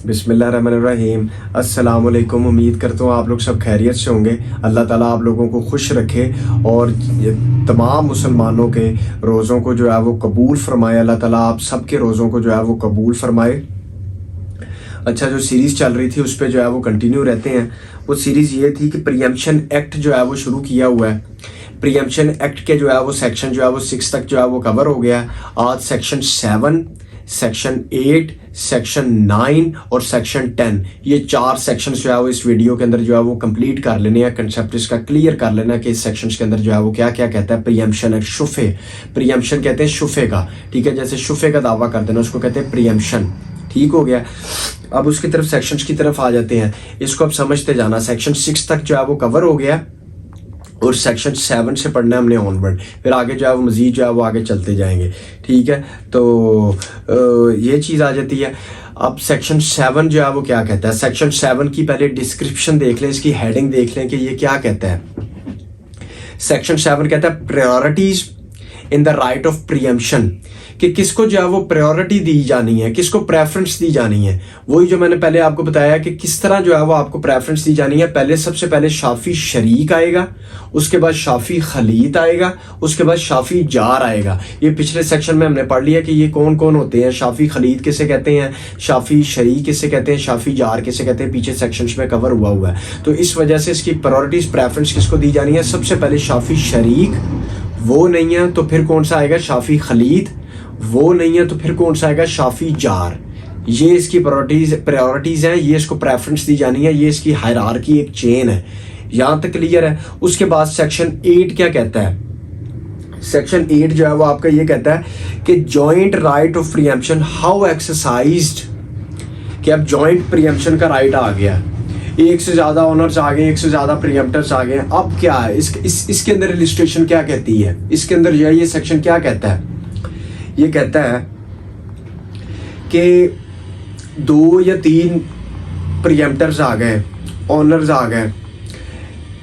बिस्मिल्लाहिर्रहमानिर्रहीम। अस्सलाम वालेकुम। उम्मीद करता हूँ आप लोग सब खैरियत से होंगे। अल्लाह ताला आप लोगों को खुश रखे और तमाम मुसलमानों के रोज़ों को जो है वो कबूल फरमाए। अल्लाह ताला आप सब के रोज़ों को जो है वो कबूल फरमाए। अच्छा, जो सीरीज़ चल रही थी उस पर जो है वो कंटिन्यू रहते हैं। वो सीरीज़ ये थी कि प्रीएम्पशन एक्ट जो है वो शुरू किया हुआ है। प्रीएम्पशन एक्ट के जो है वो सेक्शन जो है वो 6 तक जो है वो कवर हो गया है। आज सेक्शन 7, सेक्शन 8, सेक्शन 9 और सेक्शन 10, ये 4 सेक्शन जो है वो इस वीडियो के अंदर जो है वो कंप्लीट कर लेने हैं। कंसेप्ट इसका क्लियर कर लेना कि इस सेक्शन के अंदर जो है वो क्या क्या कहता है। प्रीएम्पशन एक्ट, शुफे, प्रीएम्पशन कहते हैं शुफे का, ठीक है। जैसे शुफे का दावा कर देना उसको कहते हैं प्रीएम्पशन, ठीक हो गया। अब उसकी तरफ सेक्शंस की तरफ आ जाते हैं। इसको अब समझते जाना। सेक्शन 6 तक जो है वो कवर हो गया और सेक्शन 7 से पढ़ना है हमने ऑनवर्ड। फिर आगे जो है वो मज़ीद जो है वो आगे चलते जाएंगे, ठीक है। तो ये चीज़ आ जाती है। अब सेक्शन 7 जो है वो क्या कहता है। सेक्शन 7 की पहले डिस्क्रिप्शन देख लें, इसकी हेडिंग देख लें कि ये क्या कहता है। सेक्शन 7 कहता है priorities in the right of preemption, कि किसको जो है वो प्रायोरिटी दी जानी है, किसको प्रेफरेंस दी जानी है। वही जो मैंने पहले आपको बताया कि किस तरह जो है वो आपको प्रेफरेंस दी जानी है। पहले सबसे पहले शाफी शरीक आएगा, उसके बाद शाफी खलीत आएगा, उसके बाद शाफी जार आएगा। ये पिछले सेक्शन में हमने पढ़ लिया कि ये कौन कौन होते हैं। शाफी खलीत किसे कहते हैं, शाफी शरीक किसे कहते हैं, शाफी जार किसे कहते हैं, पीछे सेक्शंस में कवर हुआ है। तो इस वजह से इसकी प्रायोरिटीज प्रेफरेंस किसको दी जानी है। सबसे पहले शाफी शरीक, वो नहीं है तो फिर कौन सा आएगा शाफी खलीत, वो नहीं है तो फिर कौन सा आएगा शाफी जार। ये इसकी प्रायोरिटीज हैं, ये इसको प्रेफरेंस दी जानी है। ये इसकी हायरार्की एक चेन है। यहां तक क्लियर है। उसके बाद सेक्शन 8 क्या कहता है। सेक्शन 8 जो है वो आपका ये कहता है कि joint right of preemption how exercised, कि अब जॉइंट प्रीएम्पशन का राइट आ गया, एक से ज्यादा ओनर्स आ गए, एक से ज्यादा प्रीएम्प्टर्स आ गए। अब क्या है इसके अंदर इलिस्ट्रेशन क्या कहती है। इसके अंदर जो है ये सेक्शन क्या कहता है। ये कहता है कि 2 या 3 प्रीएम्प्टर्स आ गए, ओनर्स आ गए,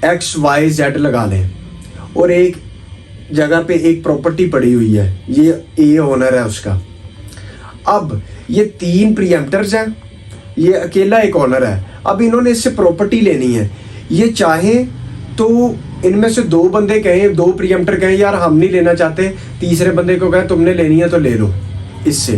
XYZ लगा लें, और एक जगह पे एक प्रॉपर्टी पड़ी हुई है, ये A ओनर है उसका। अब ये 3 प्रीएम्प्टर्स हैं, ये अकेला एक ओनर है। अब इन्होंने इससे प्रॉपर्टी लेनी है। ये चाहे तो इनमें से 2 बंदे कहें, 2 प्रीएम्प्टर कहें यार हम नहीं लेना चाहते, तीसरे बंदे को कहे तुमने लेनी है तो ले लो इससे,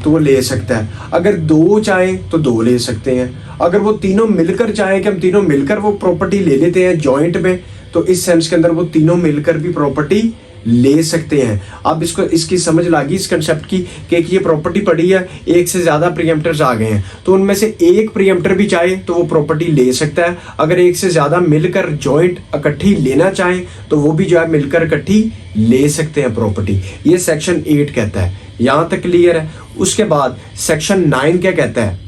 तो वो ले सकता है। अगर 2 चाहें तो 2 ले सकते हैं। अगर वो तीनों मिलकर चाहें कि हम तीनों मिलकर वो प्रॉपर्टी ले लेते हैं जॉइंट में, तो इस सेंस के अंदर वो तीनों मिलकर भी प्रॉपर्टी ले सकते हैं। अब इसको इसकी समझ लगी इस कंसेप्ट की कि ये प्रॉपर्टी पड़ी है, एक से ज्यादा प्रीएम्प्टर्स आ गए हैं, तो उनमें से एक प्रीएम्प्टर भी चाहे तो वो प्रॉपर्टी ले सकता है। अगर एक से ज्यादा मिलकर जॉइंट इकट्ठी लेना चाहे तो वो भी जो है मिलकर इकट्ठी ले सकते हैं प्रॉपर्टी। ये सेक्शन 8 कहता है। यहां तक क्लियर है। उसके बाद सेक्शन 9 क्या कहता है।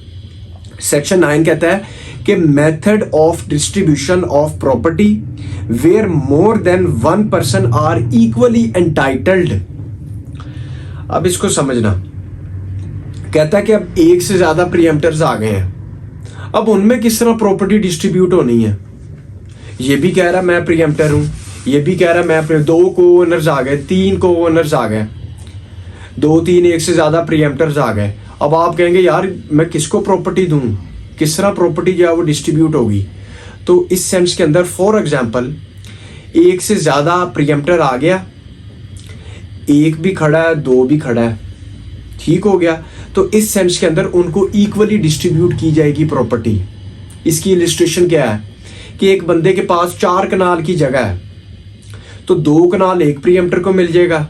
सेक्शन 9 कहता है कि method of distribution of property where more than 1 person are equally entitled. अब इसको समझना। कहता है कि अब एक से ज्यादा प्रीएम्प्टर्स आ गए हैं, अब उनमें किस तरह प्रॉपर्टी डिस्ट्रीब्यूट होनी है। ये भी कह रहा मैं प्रीएम्प्टर हूं, ये भी कह रहा मैं 2 को ओनर्स आ गए, 3 को ओनर्स आ गए, 2, 3 एक से ज्यादा प्रीएम्प्टर्स आ गए। अब आप कहेंगे यार मैं किसको प्रॉपर्टी दूं, किस तरह प्रॉपर्टी जो है वो डिस्ट्रीब्यूट होगी। तो इस सेंस के अंदर फॉर एग्जांपल एक से ज्यादा प्रीएम्प्टर आ गया, एक भी खड़ा है, 2 भी खड़ा है, ठीक हो गया। तो इस सेंस के अंदर उनको इक्वली डिस्ट्रीब्यूट की जाएगी प्रॉपर्टी। इसकी इलिस्ट्रेशन क्या है कि एक बंदे के पास 4 कनाल की जगह है, तो 2 कनाल एक प्रीएम्प्टर को मिल जाएगा,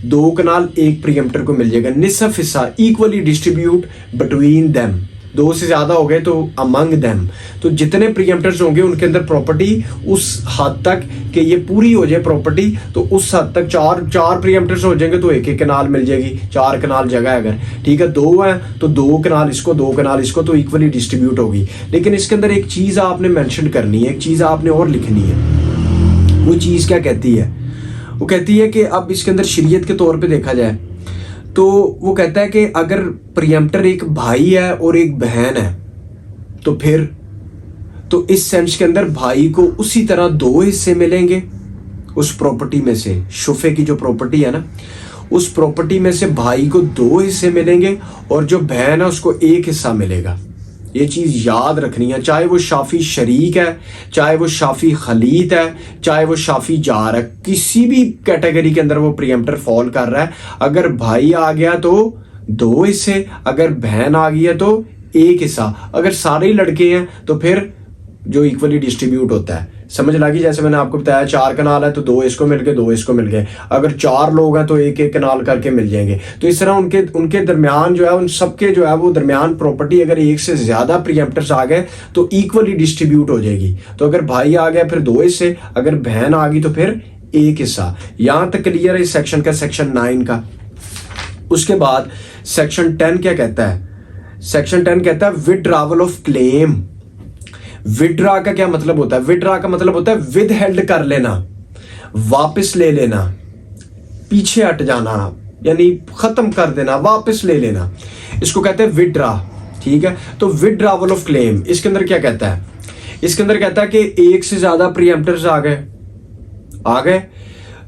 2 कनाल एक प्रीएम्प्टर को मिल जाएगा। निसफ हिस्सा इक्वली डिस्ट्रीब्यूट बिटवीन देम। 2 से ज्यादा हो गए तो अमंग देम। तो जितने प्रीएम्प्टर्स होंगे उनके अंदर प्रॉपर्टी उस हद तक कि ये पूरी हो जाए प्रॉपर्टी, तो उस हद तक 4 प्रीएम्प्टर्स हो जाएंगे तो एक कनाल मिल जाएगी। 4 कनाल जगह है अगर, ठीक है, 2 है तो 2 कनाल इसको, 2 कनाल इसको, तो इक्वली डिस्ट्रीब्यूट होगी। लेकिन इसके अंदर एक चीज आपने मेंशन करनी है, एक चीज आपने और लिखनी है। वो चीज क्या कहती है। वो कहती है कि अब इसके अंदर शरीयत के तौर पे देखा जाए तो वो कहता है कि अगर प्रीएम्प्टर एक भाई है और एक बहन है तो फिर तो इस सेंस के अंदर भाई को उसी तरह 2 हिस्से मिलेंगे उस प्रॉपर्टी में से। शुफे की जो प्रॉपर्टी है ना, उस प्रॉपर्टी में से भाई को 2 हिस्से मिलेंगे और जो बहन है उसको 1 हिस्सा मिलेगा। ये चीज़ याद रखनी है, चाहे वो शाफी शरीक है, चाहे वो शाफी खलीत है, चाहे वो शाफी जार है, किसी भी कैटेगरी के अंदर वो प्रीएम्प्टर फॉल कर रहा है। अगर भाई आ गया तो 2 हिस्से, अगर बहन आ गई है तो 1 हिस्सा, अगर सारे ही लड़के हैं तो फिर जो इक्वली डिस्ट्रीब्यूट होता है। समझ लगी? जैसे मैंने आपको बताया 4 कनाल है तो 2 इसको मिल गए, 2 इसको मिल गए। अगर 4 लोग हैं तो 1-1 कनाल करके मिल जाएंगे। तो इस तरह उनके दरमियान जो है, उन सबके जो है वो दरमियान प्रॉपर्टी अगर 1 से ज्यादा प्रीएम्प्टर्स आ गए तो इक्वली डिस्ट्रीब्यूट हो जाएगी। तो अगर भाई आ गया फिर 2 हिस्से, अगर बहन आ गई तो फिर 1 हिस्सा। यहां तक क्लियर है इस सेक्शन का, सेक्शन 9 का। उसके बाद सेक्शन 10 क्या कहता है? सेक्शन 10 कहता है विड्रॉवल ऑफ क्लेम। विड्रा का क्या मतलब होता है? विड्रा का मतलब होता है विद हेल्ड कर लेना, वापस ले लेना, पीछे हट जाना, यानी खत्म कर देना, वापस ले लेना, इसको कहते हैं विड्रा। ठीक है, तो विड्रॉवल ऑफ क्लेम इसके अंदर क्या कहता है? इसके अंदर कहता है कि 1 से ज्यादा प्रीएम्प्टर्स आ गए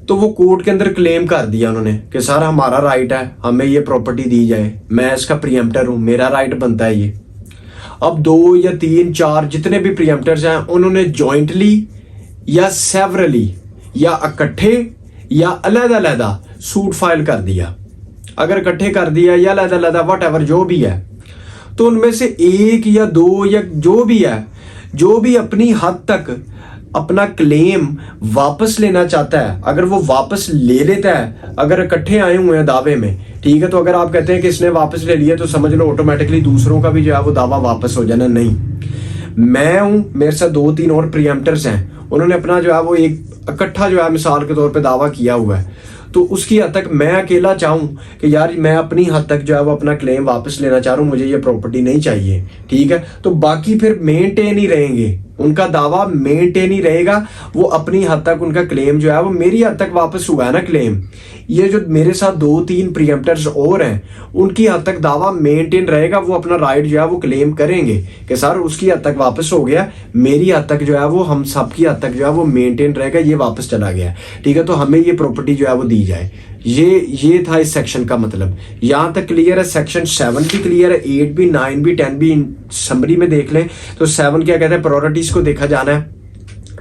तो वो कोर्ट के अंदर क्लेम कर दिया उन्होंने कि सर हमारा राइट है, हमें ये प्रॉपर्टी दी जाए, मैं इसका प्रीएम्प्टर हूं, मेरा राइट बनता है ये। अब 2 या 3, 4 जितने भी प्रीएम्प्टर्स हैं उन्होंने जॉइंटली या सेवरली या इकट्ठे या अलग-अलग सूट फाइल कर दिया। अगर इकट्ठे कर दिया या अलग-अलग व्हाटएवर जो भी है, तो उनमें से 1 या 2 या जो भी है, जो भी अपनी हद तक अपना क्लेम वापस लेना चाहता है, अगर वो वापस ले लेता है, अगर इकट्ठे आए हुए हैं दावे में, ठीक है, तो अगर आप कहते हैं कि इसने वापस ले लिया तो समझ लो ऑटोमेटिकली दूसरों का भी जो है वो दावा वापस हो जाना। नहीं, मैं हूं, मेरे साथ 2-3 और प्रीएम्प्टर्स हैं, उन्होंने अपना जो है वो एक इकट्ठा जो है मिसाल के तौर पे दावा किया हुआ है, तो उसकी हद तक मैं अकेला चाहूं कि यार मैं अपनी हद तक जो है वो अपना क्लेम वापस लेना चाह रहा हूं, मुझे ये प्रॉपर्टी नहीं चाहिए, ठीक है, तो बाकी फिर मेंटेन ही रहेंगे, उनका दावा मेंटेन ही रहेगा। वो अपनी हद तक उनका क्लेम जो है वो मेरी हद तक वापस हुआ है ना क्लेम। ये जो मेरे साथ 2-3 प्रीएम्प्टर्स और हैं, उनकी हद तक दावा मेंटेन रहेगा, वो अपना राइट जो है वो क्लेम करेंगे कि सर उसकी हद तक वापस हो गया, मेरी हद तक जो है वो, हम सबकी हद तक जो है वो मेंटेन रहेगा, ये वापस चला गया, ठीक है, तो हमें ये प्रॉपर्टी जो है वो दी जाए। ये था इस सेक्शन का मतलब। यहां तक क्लियर है? सेक्शन 7 भी क्लियर है, 8 भी, 9 भी, 10 भी। समरी में देख लें तो 7 क्या कहता है? प्रायोरिटीज को देखा जाना है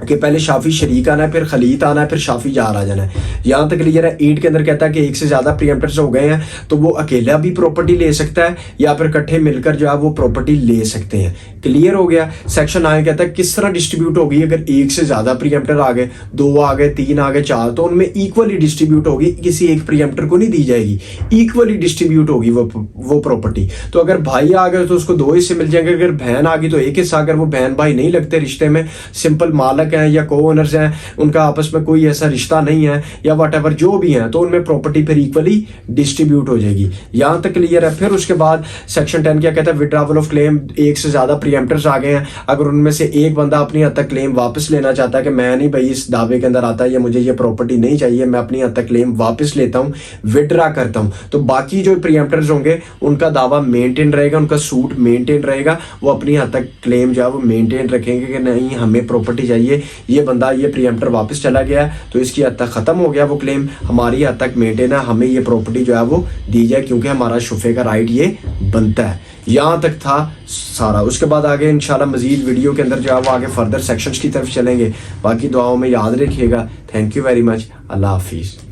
कि पहले शाफी शरीक आना है, फिर खलीत आना है, फिर शाफी जार आ जाना है। यहां तक क्लियर है? 8 के अंदर कहता है कि 1 से ज्यादा प्रीएम्प्टर्स हो गए हैं तो वो अकेला भी प्रॉपर्टी ले सकता है या फिर इकट्ठे मिलकर जो है वो प्रॉपर्टी ले सकते हैं। क्लियर हो गया? सेक्शन 9 कहता है किस तरह डिस्ट्रीब्यूट होगी। अगर 1 से ज्यादा प्रीएम्प्टर आ गए, 2 आ गए, 3 आ गए, 4, तो उनमें इक्वली डिस्ट्रीब्यूट होगी, किसी एक प्रीएम्प्टर को नहीं दी जाएगी, इक्वली डिस्ट्रीब्यूट होगी वो प्रॉपर्टी। तो अगर भाई आ गए तो उसको 2 हिस्से मिल जाएंगे, अगर बहन आ गई तो 1 हिस्सा। अगर वो बहन भाई नहीं लगते रिश्ते में, सिंपल मालक हैं या को ओनर्स हैं, उनका आपस में कोई ऐसा रिश्ता नहीं है या व्हाटएवर जो भी है, तो उनमें प्रॉपर्टी फिर इक्वली डिस्ट्रीब्यूट हो जाएगी। यहां तक क्लियर है? फिर उसके बाद सेक्शन 10 क्या कहता है? Withdrawal of claim. 1 से ज्यादा प्रीएम्प्टर्स आ गए हैं, अगर उनमें से एक बंदा अपनी हद तक क्लेम वापस लेना चाहता है कि मैं नहीं भाई इस दावे के अंदर आता है या मुझे ये प्रॉपर्टी नहीं चाहिए, मैं अपनी हद तक क्लेम वापस लेता हूं, विड्रा करता हूं, तो बाकी जो प्रीएम्प्टर्स होंगे उनका दावा मेंटेन रहेगा, उनका सूट मेंटेन रहेगा, वो अपनी हद तक क्लेम जो है वो मेंटेन रखेंगे कि नहीं हमें प्रॉपर्टी चाहिए, ये बंदा ये प्रीएम्प्टर वापस चला गया तो इसकी हद तक खत्म हो गया वो क्लेम, हमारी हद तक मेंटेन है, हमें ये प्रॉपर्टी जो है वो दी जाए क्योंकि हमारा शुफे का राइट ये बनता है। यहाँ तक था सारा। उसके बाद आगे इंशाल्लाह मजीद वीडियो के अंदर जो है वो आगे फर्दर सेक्शंस की तरफ चलेंगे। बाकी दुआओं में याद रखिएगा। Thank you very much. अल्लाह हाफिज़।